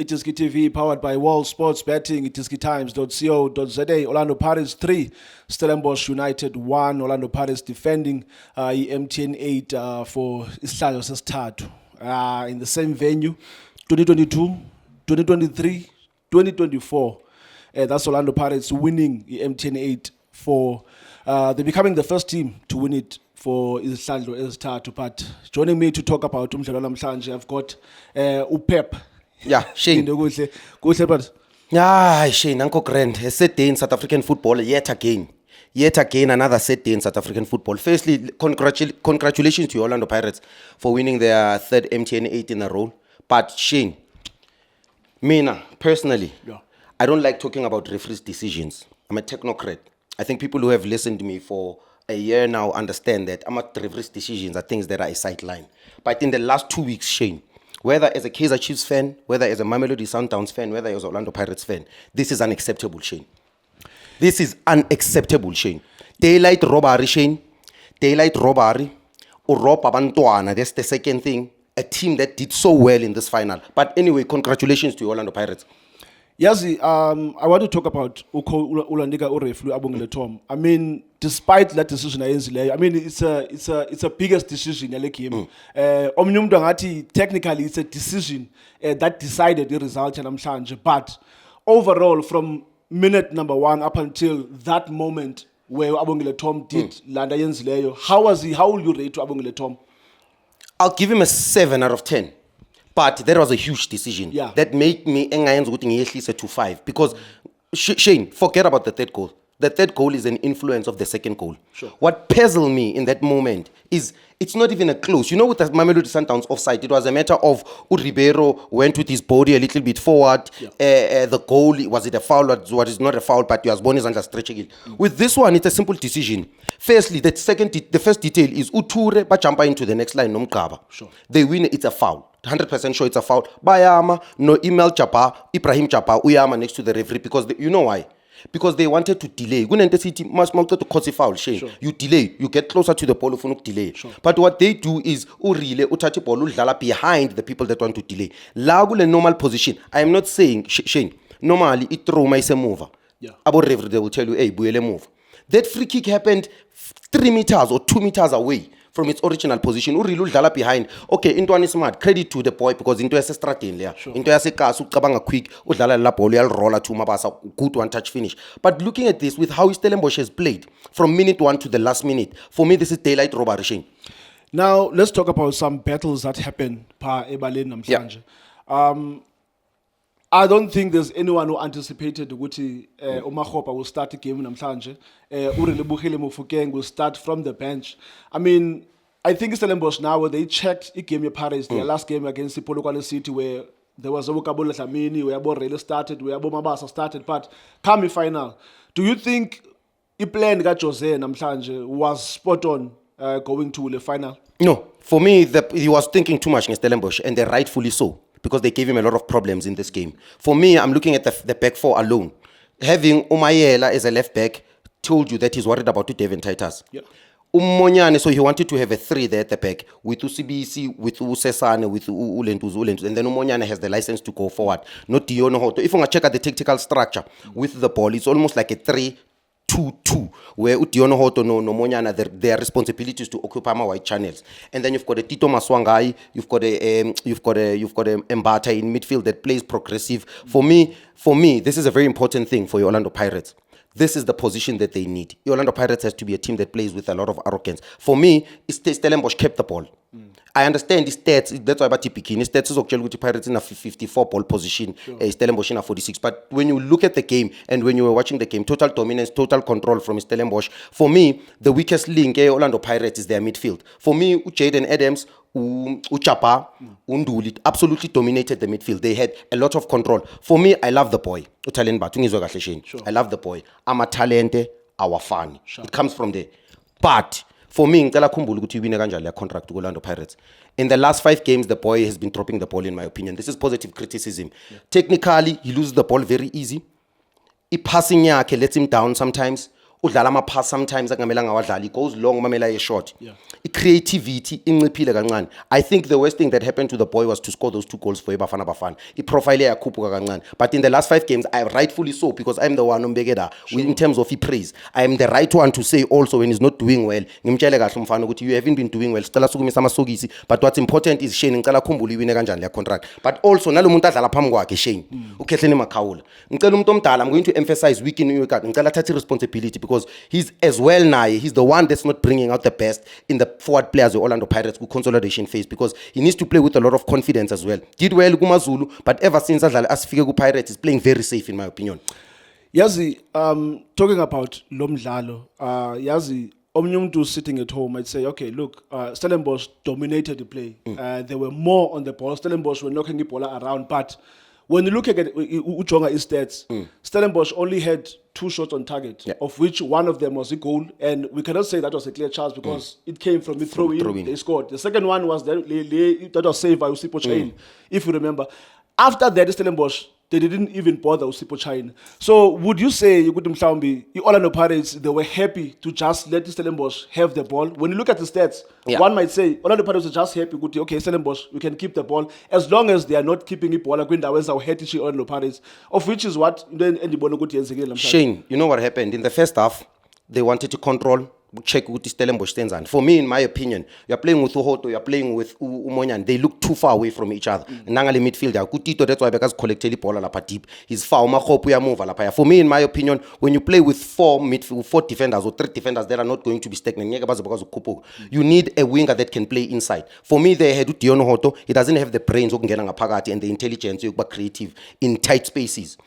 iDiskiTV, powered by World Sports Betting, iDiskiTimes.co.za. Orlando Pirates 3, Stellenbosch United 1. Orlando Pirates defending MTN8 for isihlalo sesithathu. In the same venue, 2022, 2023, 2024. That's Orlando Pirates winning MTN8 for... they're becoming the first team to win it for isihlalo esithathu. But joining me to talk about umdlalo namhlanje, I've got Pep. Yeah, Shane. Good, but Shane, Uncle Grand, a set day in South African football yet again. Yet again, another set day in South African football. Firstly, congratulations to Orlando Pirates for winning their third MTN8 in a row. But Shane, Mina, personally, I don't like talking about referees' decisions. I'm a technocrat. I think people who have listened to me for a year now understand that referees' decisions are things that are a sideline. But in the last 2 weeks, Shane, whether as a Kaizer Chiefs fan, whether as a Mamelodi Sundowns fan, whether as an Orlando Pirates fan, this is unacceptable, Shane. This is unacceptable, Shane. Daylight robbery, Shane. Daylight robbery. Uropa Bantuana, that's the second thing. A team that did so well in this final. But anyway, congratulations to Orlando Pirates. Yazi, I want to talk about Ulandika Ureflu Abungile Tom. I mean, despite that decision, I mean, it's a biggest decision in the game. Omnium Dangati, technically, it's a decision that decided the result in Amshanje. But overall, from minute number 1 up until that moment where Abungile Tom did Landa Yenzileyo, how will you rate to Abungile Tom? I'll give him a 7 out of 10. But that was a huge decision. Yeah. That made me to 5. Because, Shane, forget about the third goal. The third goal is an influence of the second goal. Sure. What puzzled me in that moment is it's not even a close. You know, with the Mamelodi Sundowns offside, it was a matter of Ribeiro went with his body a little bit forward. Yeah. The goal, was it a foul? What is not a foul, but he was born under stretching it. With this one, it's a simple decision. Firstly, the first detail is Uture ba jump into the next line, Nomkaba. Sure. They win, it's a foul. 100% sure it's a foul. Bayama, no email Chapa, Ibrahim Chapa, Uyama next to the referee because you know why? Because they wanted to delay. To cause foul, Shane. Sure. You delay, you get closer to the ball if you don't delay. Sure. But what they do is touch ball behind the people that want to delay. Lagule normal position. I am not saying Shane. Normally it throw my mover. Yeah. About referee they will tell you, hey, buele move. That free kick happened 3 meters or 2 meters away from its original position. Urilu dala behind. Okay, into one is smart. Credit to the boy because into a strategy there. Into a kasu kabanga quick. Udala la ball roller to mabasa good one touch finish. But looking at this with how Stellenbosch has played from minute 1 to the last minute, for me this is daylight robbery, Shane. Now let's talk about some battles that happen pa Ebalin Namhlanje. I don't think there's anyone who anticipated Uguti Omahopa will start the game in Namhlanje. Urilebuhile Mufukeng will start from the bench. I mean, I think Stellenbosch now where they checked the game Paris, their last game against the Polokwane City where there was Obukabola Lamini, where Borrello started, where Mabasa started, but come final. Do you think the plan got Jose Namhlanje was spot on going to the final? No, for me, he was thinking too much in Stellenbosch, and rightfully so. Because they gave him a lot of problems in this game. For me, I'm looking at the back four alone. Having Umayela as a left back told you that he's worried about Devin Titus. Yeah. Monyane, so he wanted to have a 3 there at the back with UCBC, with Usesane, with Ulentus, and then Monyane has the license to go forward. Not Diono Hoto. If you check out the tactical structure with the ball, it's almost like a 3-2-2, where Diono Hoto no Monyana their responsibility is to occupy my wide channels, and then you've got a Tito Maswangai, you've got a Mbata in midfield that plays progressive. For me, this is a very important thing for your Orlando Pirates. This is the position that they need. Your Orlando Pirates has to be a team that plays with a lot of arrogance. For me, Stellenbosch kept the ball. I understand the stats. That's why about Tipikini stats is actually Pirates in a 54 ball position, Stellenbosch in a 46. But when you look at the game and when you were watching the game, total dominance, total control from Stellenbosch. For me, the weakest link, Orlando Pirates, is their midfield. For me, Jaden Adams, Uchapa, Unduli absolutely dominated the midfield. They had a lot of control. For me, I love the boy. Sure. I love the boy. I'm a talente, our fan. Sure. It comes from there. But for me, ngicela khumbula ukuthi uwine kanjani le contract ku Orlando Pirates. In the last 5 games, the boy has been dropping the ball, in my opinion. This is positive criticism. Yeah. Technically, he loses the ball very easy. Passing yakhe lets him down sometimes. udlala ama-pass sometimes akungamelanga awadlali, it goes long umamela ye-short. Yeah. I-creativity inciphile kancane. I think the worst thing that happened to the boy was to score those 2 goals for iBafana Bafana. I-profile yakhuphuka kancane. But in the last 5 games, I rightfully so, because I'm the one umbekeda in terms of praise. I am the right one to say also when he's not doing well. Ngimtshele kahle umfana ukuthi you haven't been doing well. Sicela sukumisa amasokisi, but what's important is Shane ngicela khumbula iwine kanjani le contract. But also nalomuntu adlala phambi kwakhe Shane, uKhehleni Makhawula. Ngicela umuntu omdala, I'm going to emphasize week in week out. Ngicela thathe responsibility because he's as well naye. He's the one that's not bringing out the best in the forward players of Orlando Pirates who consolidation phase, because he needs to play with a lot of confidence as well. Did well kumaZulu, but ever since asifike ku Pirates, he's playing very safe in my opinion. Yazi, talking about Lomdlalo, Yazi, Omnyumtu sitting at home might say, okay, look, Stellenbosch dominated the play. They were more on the ball. Stellenbosch were knocking the ball around, but when you look at Uchonga's stats, Stellenbosch only had 2 shots on target, of which one of them was a goal, and we cannot say that was a clear chance because it came from the throw-in. They scored. The second one was that was saved by Usipo Chain, if you remember. After that, Stellenbosch, they didn't even bother Usipo Chain. So would you say, Orlando Pirates, they were happy to just let Stellenbosch have the ball? When you look at the stats, one might say, Orlando Pirates are just happy, okay, Stellenbosch, we can keep the ball, as long as they are not keeping the ball, Orlando Pirates, of which is what then Shane, you know what happened? In the first half, they wanted to control, check with Stellenbosch stands on. For me, in my opinion, you're playing with Uhoto, you're playing with Umonyan. They look too far away from each other. Nangale midfielder, Kutito, that's why because collected the ball lapa deep. He's far move lapa. For me, in my opinion, when you play with 4 defenders or 3 defenders that are not going to be stagnant, you need a winger that can play inside. For me, they had Diono Hoto. He doesn't have the brains and the intelligence to be creative in tight spaces.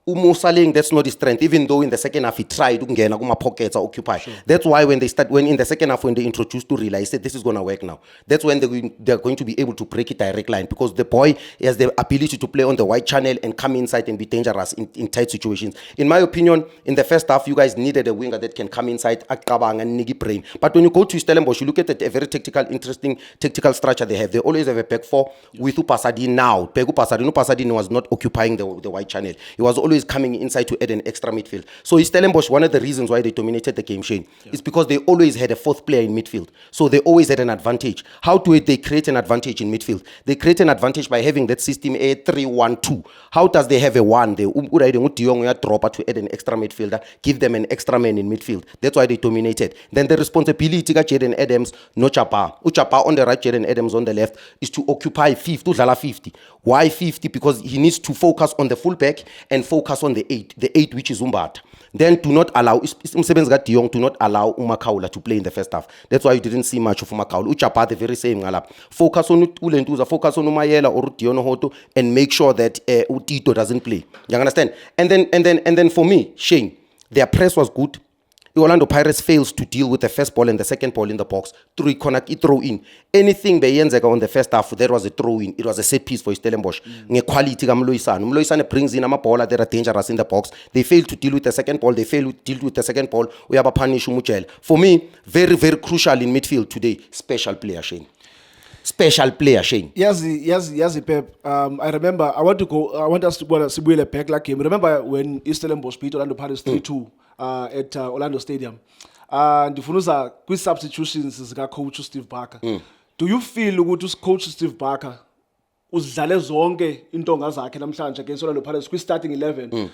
Umusaling, that's not his strength, even though in the second half he tried to get pockets or occupy. Sure. That's why when in the second half, when they introduced to realize that this is going to work now, that's when they're going to be able to break it direct line, because the boy has the ability to play on the wide channel and come inside and be dangerous in tight situations. In my opinion, in the first half, you guys needed a winger that can come inside, akabang and nigi brain. But when you go to Stellenbosch, you look at a very interesting tactical structure they have. They always have a back 4 with Upasadine now. Upasadine was not occupying the wide channel. He was always coming inside to add an extra midfield. So Stellenbosch, one of the reasons why they dominated the game, Shane, is because they always had a 4th player in midfield. So they always had an advantage. How do they create an advantage in midfield? They create an advantage by having that system A3-1-2. How does they have a 1? They drop to add an extra midfielder, give them an extra man in midfield. That's why they dominated. Then the responsibility of Jaden Adams, no Chapa. Uchapa on the right, Jaden Adams on the left, is to occupy 50. Why 50? Because he needs to focus on the full back and focus on the 8 which is Umbata. Then to not allow to not allow Umakhaula to play in the first half. That's why you didn't see much of Umakhaula. Uchapa the very same ngala. Focus on Ulentuza, focus on Umayela or Diono Hoto, and make sure that Utito doesn't play. You understand? And then for me, Shane, their press was good. Orlando Pirates fails to deal with the first ball and the second ball in the box. Throw in. Anything Beyenzeka on the first half, there was a throw in. It was a set piece for Stellenbosch. Quality Mloisane brings in a ball that are dangerous in the box. They fail to deal with the second ball. We have a punish Umuchel. For me, very, very crucial in midfield today. Special player, Shane. Yazi Pep. I remember, I want us to go to Sibuele Pekla game. Remember when Stellenbosch beat Orlando Pirates 3-2 at Orlando Stadium? And the quick substitutions is coach Steve Barker. Do you feel ukuthi coach Steve Barker uzidlale zonke intonga zakhe namhlanje against Orlando Pirates starting 11?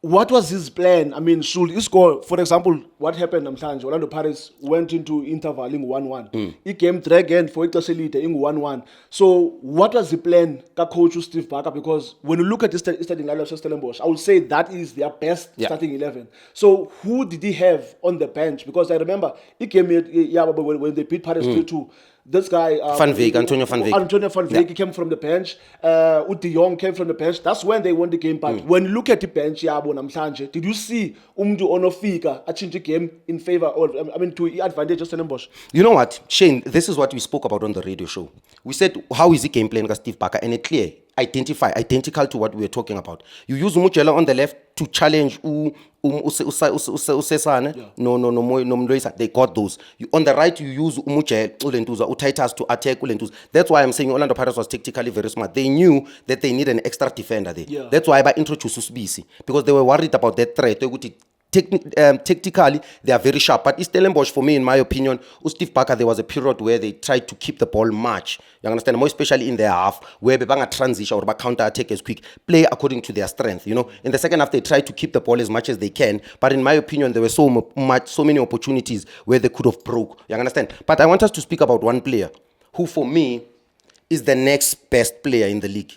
What was his plan? I mean, should he score? For example, what happened namhlanje? Orlando Pirates went into interval in 1-1. He came drag again for ixesha elide in 1-1. So what was the plan ka coach Steve Barker? Because when you look at the starting lineup of Stellenbosch, I would say that is their best starting 11. So who did he have on the bench? Because I remember he came when they beat Pirates 3-2. This guy, Antonio Van Veek, he came from the bench. De Jong came from the bench. That's when they won the game. But when you look at the bench, did you see Umdu Onofika change the game in favor, or to advantage of Stellenbosch? You know what, Shane? This is what we spoke about on the radio show. We said, how is the game playing against Steve Barker? And it's clear, identical to what we were talking about. You use Muchela on the left to challenge Usesane. No, they got those. On the right, you use Umuchela, Ulentuza, Utaitas to attack Ulentuza. That's why I'm saying Orlando Pirates was tactically very smart. They knew that they need an extra defender there. That's why I introduced Usbisi, because they were worried about that threat. Tactically, they are very sharp. But Stellenbosch, for me, in my opinion, Steve Barker, there was a period where they tried to keep the ball much. You understand? More especially in their half, where they bang a transition or counter attack as quick, play according to their strength. You know, in the second half, they tried to keep the ball as much as they can. But in my opinion, there were so many opportunities where they could have broke. You understand? But I want us to speak about one player who, for me, is the next best player in the league.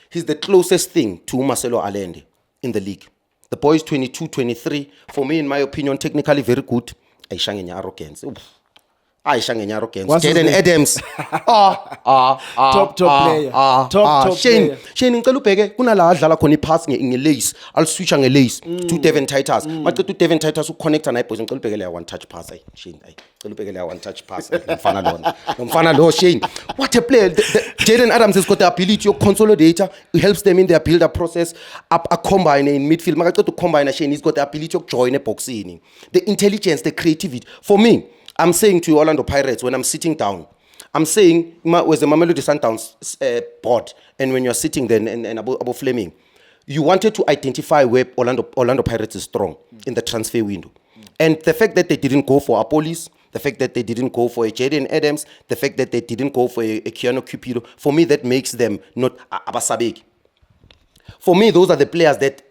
He's the closest thing to Marcelo Allende in the league. The boy is 22, 23. For me, in my opinion, technically very good. Aishangenya arrogance. Aishangenya arrogance. Jaden Adams. Top player. Top Shane, player. Shane ngicela ubheke kunala adlala khona ipass ngelace. I'll switch ngelace to Devin Titus. Manje to Devin Titus uconnecta naye boys ngicela ubheke le one touch pass ay. Shane ay. Ngicela ubheke le one touch pass. Mfana lona. Mfana lo Shane. What a player. Jaden Adams has got the ability to consolidator. It helps them in their build up process. A combine in midfield. Makacela to combine Shane. He's got the ability to join a boxing. The intelligence, the creativity. For me, I'm saying to you, Orlando Pirates, when I'm sitting down, I'm saying, with the Mamelodi Sundowns board, and when you're sitting there and Abu Fleming, you wanted to identify where Orlando Pirates is strong in the transfer window. And the fact that they didn't go for a police, the fact that they didn't go for a Jaden Adams, the fact that they didn't go for a Keanu Cupido, for me, that makes them not Abasabek. For me, those are the players that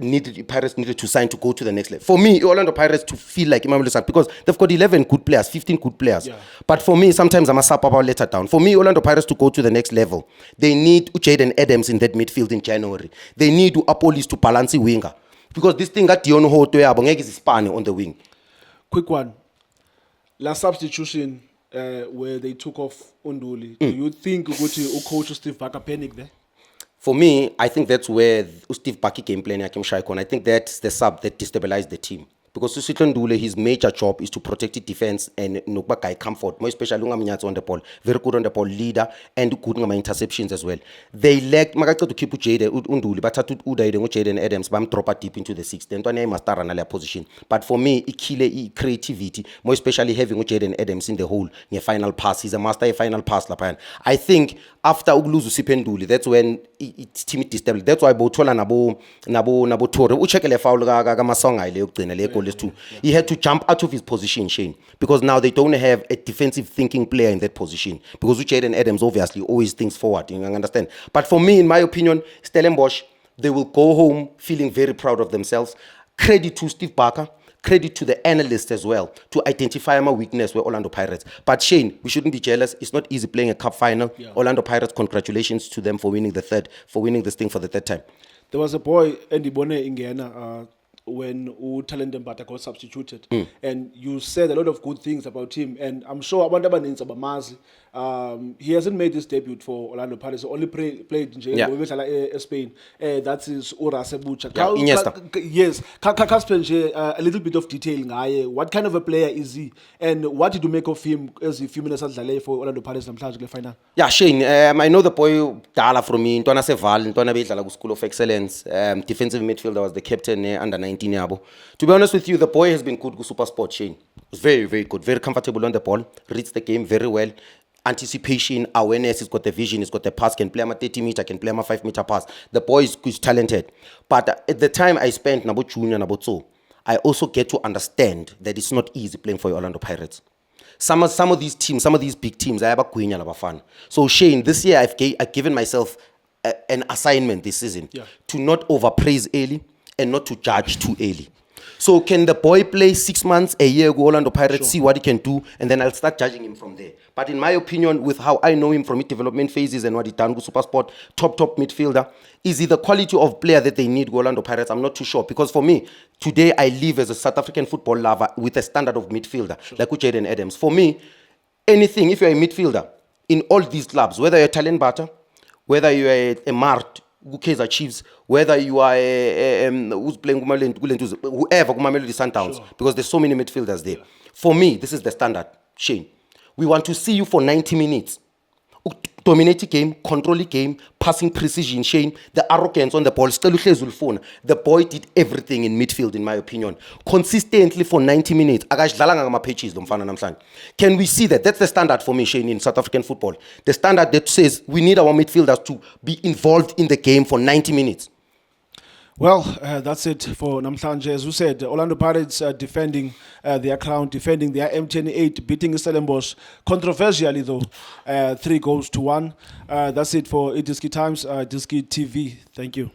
Pirates needed to sign to go to the next level. For me, Orlando Pirates to feel like Imam Lusan, because they've got 11 good players, 15 good players. Yeah. But for me, sometimes I'm a sub about let down. For me, Orlando Pirates to go to the next level, they need Jaden Adams in that midfield in January. They need Apolis to balance the winger. Because this thing got Dion Hoto is Spani on the wing. Quick one. Last substitution where they took off Unduli. Do you think coach Steve Barker panicked there? For me, I think that's where Steve Barker game plan Hakim Shaikon. I think that's the sub that destabilized the team. Because Susitlan Dule, his major job is to protect the defense and Nukbakai comfort. More especially Lunga on the ball. Very good on the ball, leader, and good on my interceptions as well. They lacked Magato to keep Jaden Unduli, but to Jaden Adams, but I'm drop deep into the sixth. Then to must start another position. But for me, it kill creativity, more especially having Jaden Adams in the hole in a final pass. He's a master final pass. I think after Ugluzu Sipenduli, that's when it's team destabilized. That's why Botola Nabo Tore. Uchekele foul Gamasonga too. He had to jump out of his position, Shane, because now they don't have a defensive thinking player in that position. Because Jaden Adams obviously always thinks forward, you understand. But for me, in my opinion, Stellenbosch, they will go home feeling very proud of themselves. Credit to Steve Barker. Credit to the analysts as well to identify my weakness with Orlando Pirates. But Shane, we shouldn't be jealous. It's not easy playing a cup final. Yeah. Orlando Pirates, congratulations to them for winning this thing for the third time. There was a boy, Andy Bone Ingena, when Talent Mbata got substituted. And you said a lot of good things about him. And I'm sure he hasn't made his debut for Orlando Pirates. He only played in Spain. That is Ura Sebucha. Yes. A little bit of detail. What kind of a player is he? And what did you make of him as a few minutes for Orlando Pirates in the final? Yeah, Shane, I know the boy Dala from me. Ntwana Seval, Ntwana Bedlala School of Excellence. Defensive midfielder, was the captain under 19. To be honest with you, the boy has been good with Super Sport, Shane. Very, very good. Very comfortable on the ball. Reads the game very well. Anticipation, awareness, he's got the vision, he's got the pass, can play him a 30-meter, can play him a 5-meter pass. The boy is talented. But at the time I spent Nabo Junior, Nabo So, I also get to understand that it's not easy playing for Orlando Pirates. Some of these teams, some of these big teams, I have a queen and a fan. So Shane, this year I've given myself an assignment this season to not overpraise early and not to judge too early. So can the boy play 6 months, a year, go Orlando Pirates, see what he can do, and then I'll start judging him from there. But in my opinion, with how I know him from his development phases and what he done with Super Sport, top midfielder, is he the quality of player that they need, Orlando Pirates? I'm not too sure. Because for me, today I live as a South African football lover with a standard of midfielder, like Jaden Adams. For me, anything, if you're a midfielder, in all these clubs, whether you're a Stellenbosch, whether you're a Mart, Kaizer Chiefs, whether you are who's playing whoever Mamelodi Sundowns, because there's so many midfielders there. For me, this is the standard, Shane. We want to see you for 90 minutes. Dominating game, controlling game, passing precision, Shane, the arrogance on the ball. The boy did everything in midfield, in my opinion. Consistently for 90 minutes. Can we see that? That's the standard for me, Shane, in South African football. The standard that says we need our midfielders to be involved in the game for 90 minutes. Well, that's it for Namhlanje. As we said, Orlando Pirates defending their crown, defending their MTN8, beating Stellenbosch controversially though, 3-1. That's it for iDiski Times, iDiski TV. Thank you.